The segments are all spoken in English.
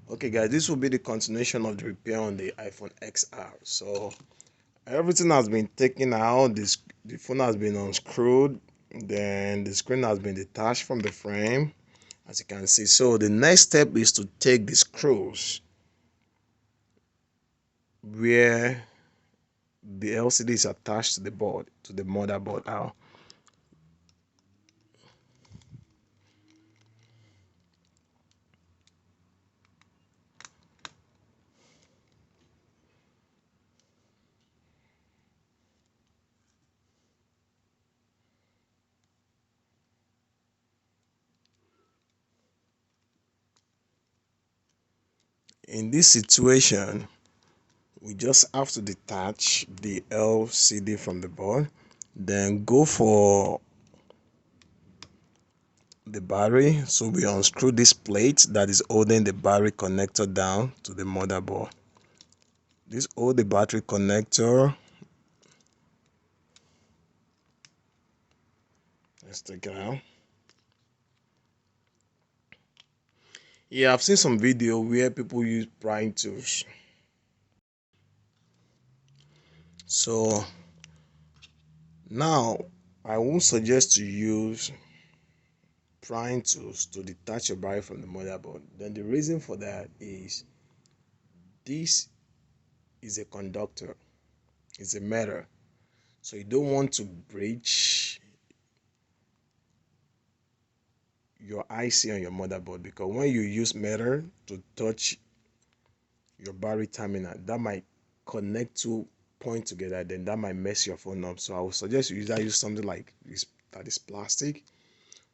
Okay guys, this will be the continuation of the repair on the iPhone XR. So everything has been taken out, the phone has been unscrewed, then the screen has been detached from the frame, as you can see. So the next step is to take the screws where the LCD is attached to the board, to the motherboard out. In this situation, we just have to detach the LCD from the board, then go for the battery. So we unscrew this plate that is holding the battery connector down to the motherboard. This hold the battery connector. Let's take it out. Yeah, I've seen some video where people use prying tools. So now I won't suggest to use prying tools to detach your battery from the motherboard. Then the reason for that is this is a conductor, it's a metal. So you don't want to breach your IC on your motherboard, because when you use metal to touch your battery terminal, that might connect two points together, then that might mess your phone up. So I would suggest you either use something like this that is plastic,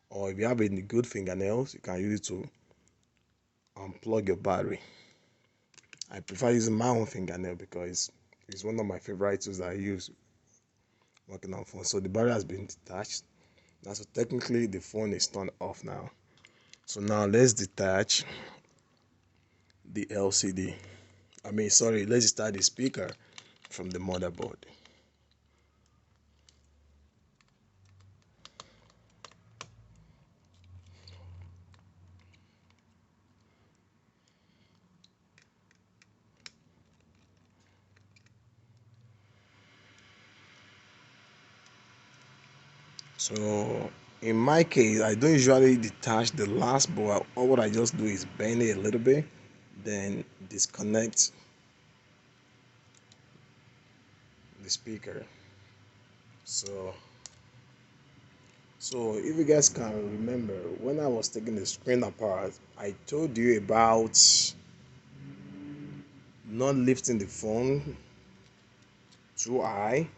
or if you have any good fingernails, you can use it to unplug your battery. I prefer using my own fingernail because it's one of my favorite tools that I use working on phone. So the battery has been detached. Now, so technically the phone is turned off now. So now let's detach the LCD. Let's start the speaker from the motherboard. So in my case, I don't usually detach the last board. All what I just do is bend it a little bit, then disconnect the speaker. So if you guys can remember, when I was taking the screen apart, I told you about not lifting the phone too high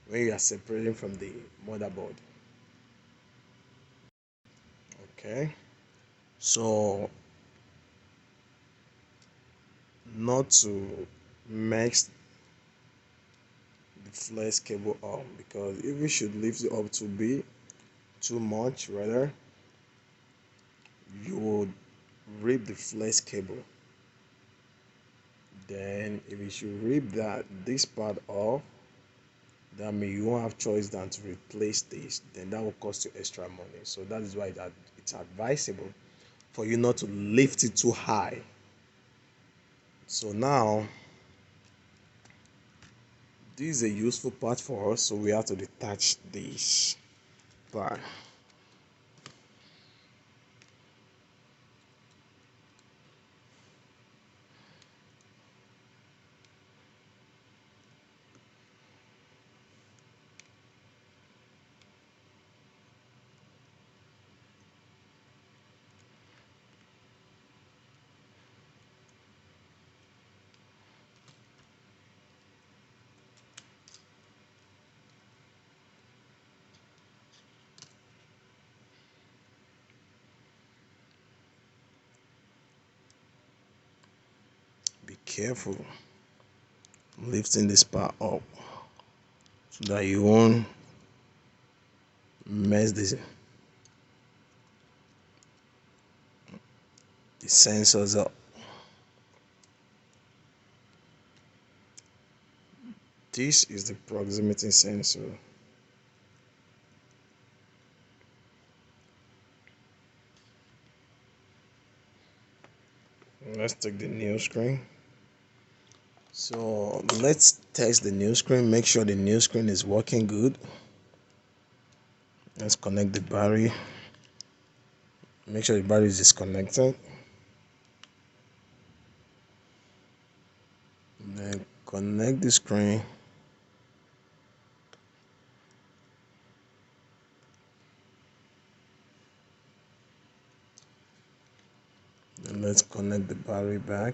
when you are separating from the motherboard. Okay, so not to mess the flex cable up, because if you should lift it up to be too much, rather you would rip the flex cable. Then if you should rip this part off, that means you won't have choice than to replace this. Then that will cost you extra money. So that is why it's advisable for you not to lift it too high. So now this is a useful part for us, so we have to detach this part. Be careful lifting this part up so that you won't mess the sensors up. This is the proximity sensor. Let's take the new screen. So let's test the new screen, make sure the new screen is working good. Let's connect the battery, make sure the battery is disconnected. Then connect the screen. Then let's connect the battery back.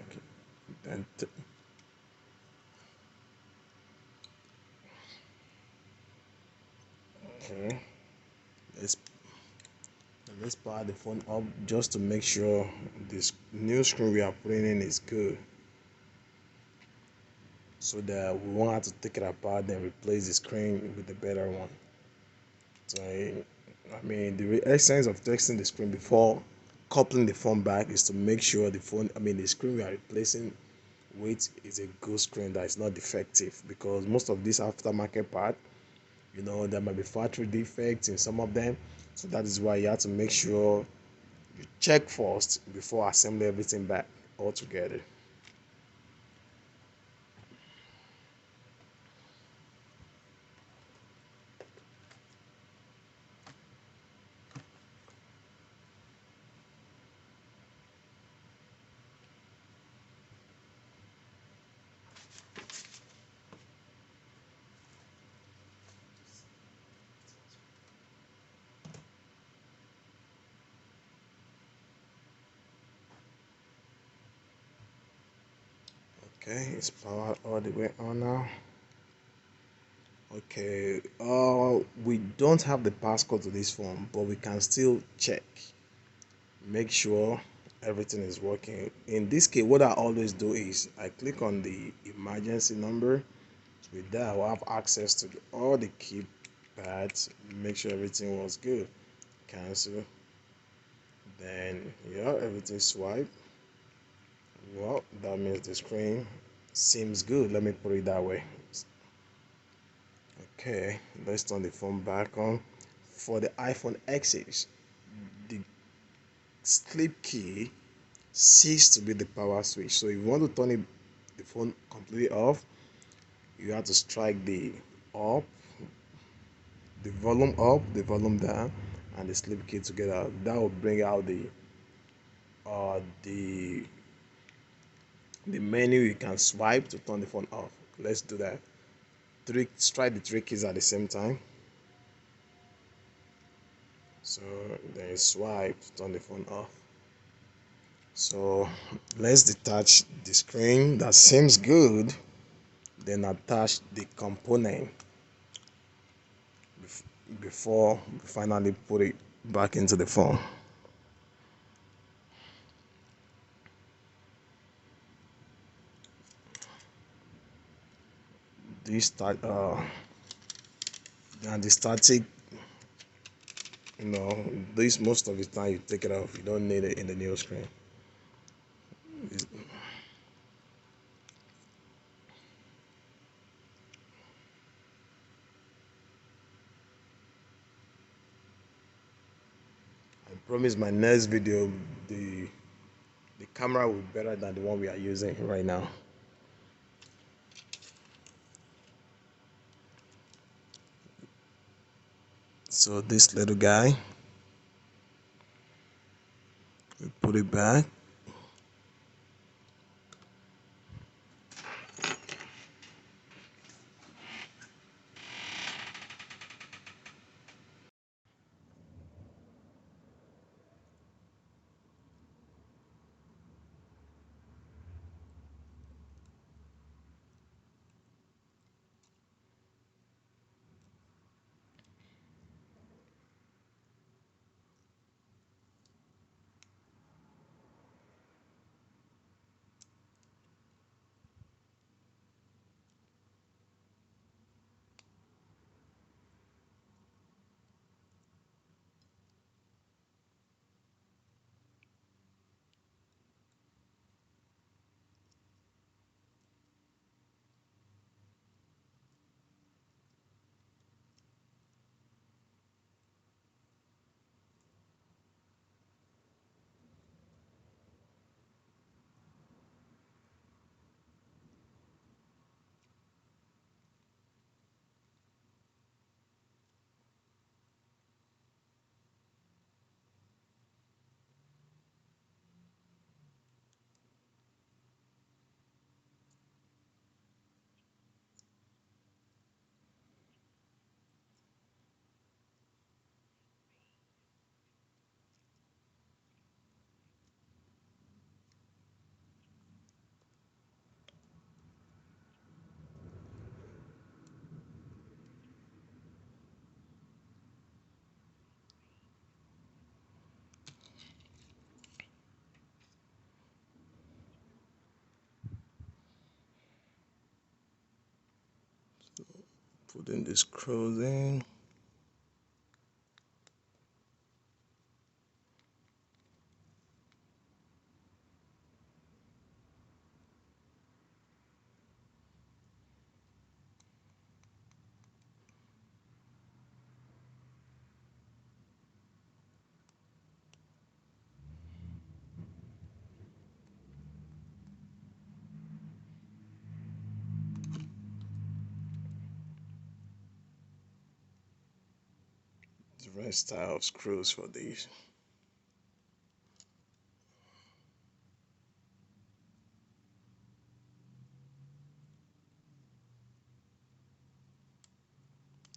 Then okay. Let's let's power the phone up just to make sure this new screen we are putting in is good, so that we won't have to take it apart and replace the screen with a better one. So I mean, the essence of testing the screen before coupling the phone back is to make sure the phone, I mean, the screen we are replacing with is a good screen that is not defective, because most of these aftermarket part, there might be factory defects in some of them. So that is why you have to make sure you check first before assembling everything back all together. Okay, it's powered all the way on now. Okay, we don't have the passcode to this phone, but we can still check, make sure everything is working. In this case, what I always do is I click on the emergency number. With that, I will have access to all the keypads, make sure everything was good. Cancel. Then, yeah, everything swipe. Well, that means the screen seems good. Let me put it that way. Okay, let's turn the phone back on. For the iPhone X's, the sleep key cease to be the power switch. So if you want to turn the phone completely off, you have to strike the up, the volume down, and the sleep key together. That will bring out uh the the menu you can swipe to turn the phone off. Let's do that. Strike the three keys at the same time. So then you swipe to turn the phone off. So let's detach the screen. That seems good. Then attach the component before we finally put it back into the phone. This start and the static, this most of the time you take it off. You don't need it in the new screen. I promise my next video the camera will be better than the one we are using right now. So this little guy, we put it back. Putting the screws in. Different style of screws for these.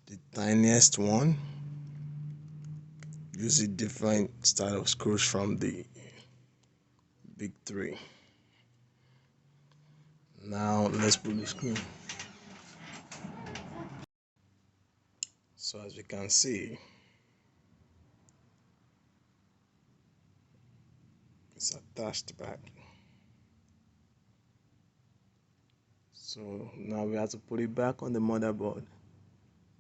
The tiniest one, use a different style of screws from the big three. Now let's put the screw. So as we can see, it's attached back. So now we have to put it back on the motherboard.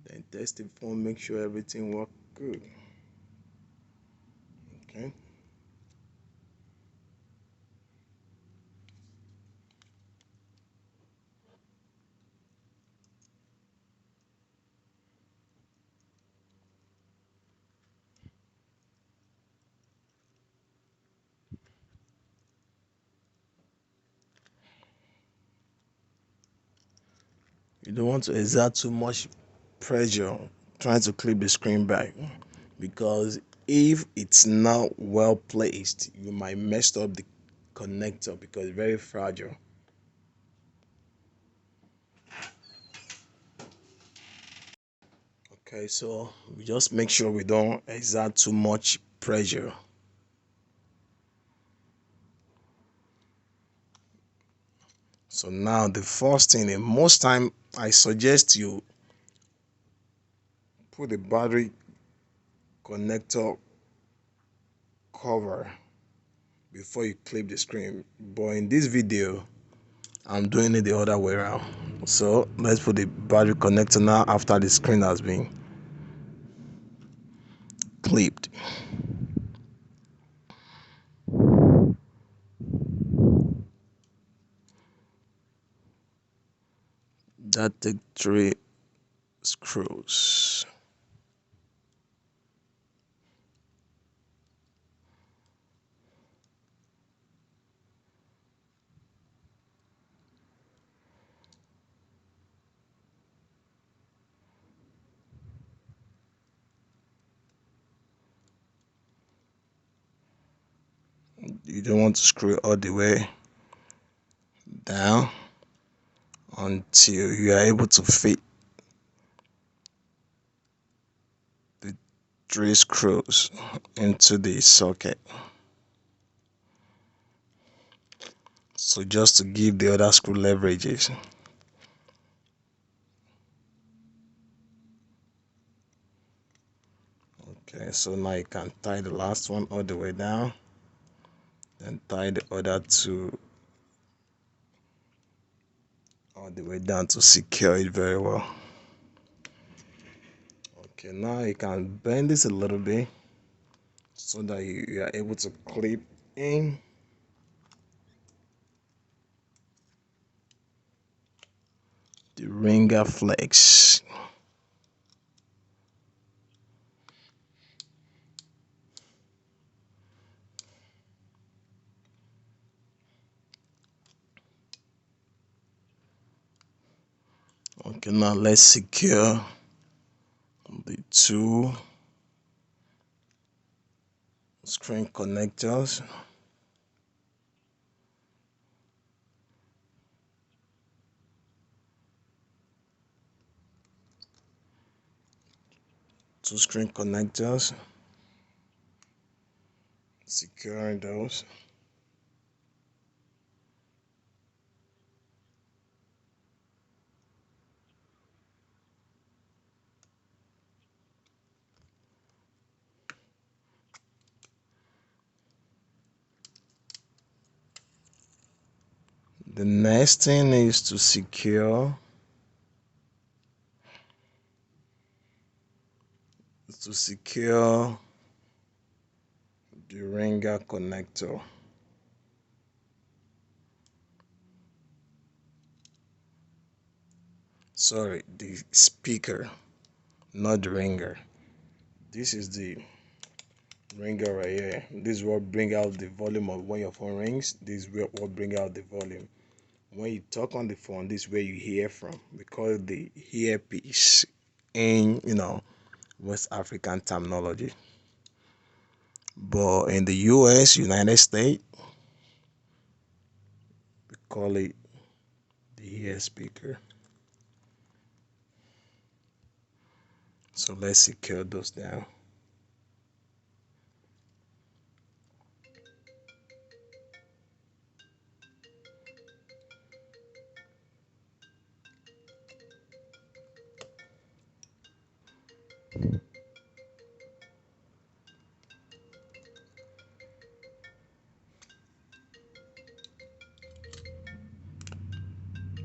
Then test the phone, make sure everything works good. Okay. You don't want to exert too much pressure trying to clip the screen back, because if it's not well placed, you might mess up the connector because it's very fragile. Okay, so we just make sure we don't exert too much pressure. So now the first thing, and most time I suggest you put the battery connector cover before you clip the screen, but in this video I'm doing it the other way around. So let's put the battery connector now after the screen has been clipped. That take 3 screws. You don't want to screw it all the way down until you are able to fit the 3 screws into the socket. So just to give the other screw leverages. Okay, so now you can tie the last one all the way down, then tie the other 2 all the way down to secure it very well. Okay, now you can bend this a little bit so that you are able to clip in the ringer flex. Okay, now let's secure the 2 screen connectors. Two screen connectors, securing those. The next thing is to secure to secure the ringer connector. Sorry, the speaker, not the ringer. This is the ringer right here. This is what bring out the volume of when your phone rings. This is what bring out the volume. When you talk on the phone, this is where you hear from. We call it the earpiece in West African terminology. But in the US, United States, we call it the ear speaker. So let's secure those down.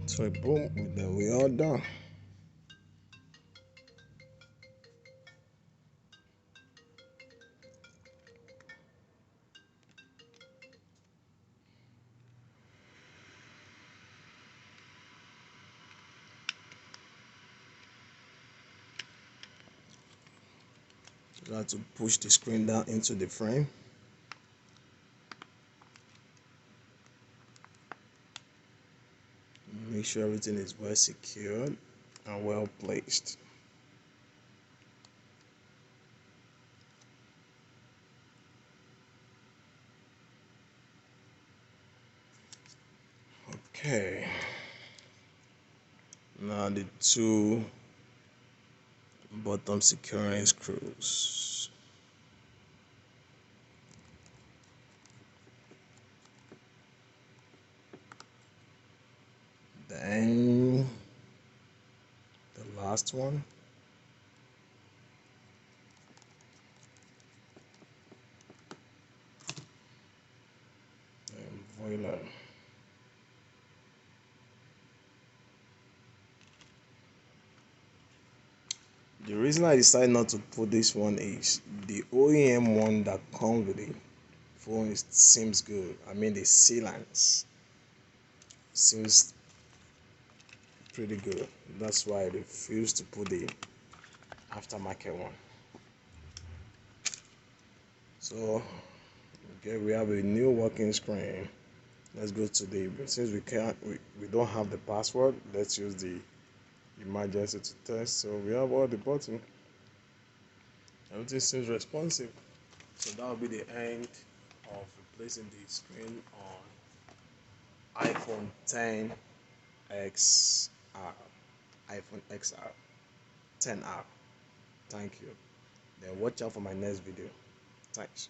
So boom, then we all done. You have to push the screen down into the frame. Make sure everything is well secured and well placed. Okay. Now the two bottom securing screws. Then the last one. And voila. The reason I decided not to put this one is the OEM one that comes with the phone seems good. I mean the sealants seems pretty good. That's why I refuse to put the aftermarket one. So okay, we have a new working screen. Let's go to the, since we don't have the password, let's use the emergency to test. So we have all the buttons. Everything seems responsive. So that will be the end of replacing the screen on iPhone 10 XR, iPhone XR, 10R. Thank you. Then watch out for my next video. Thanks.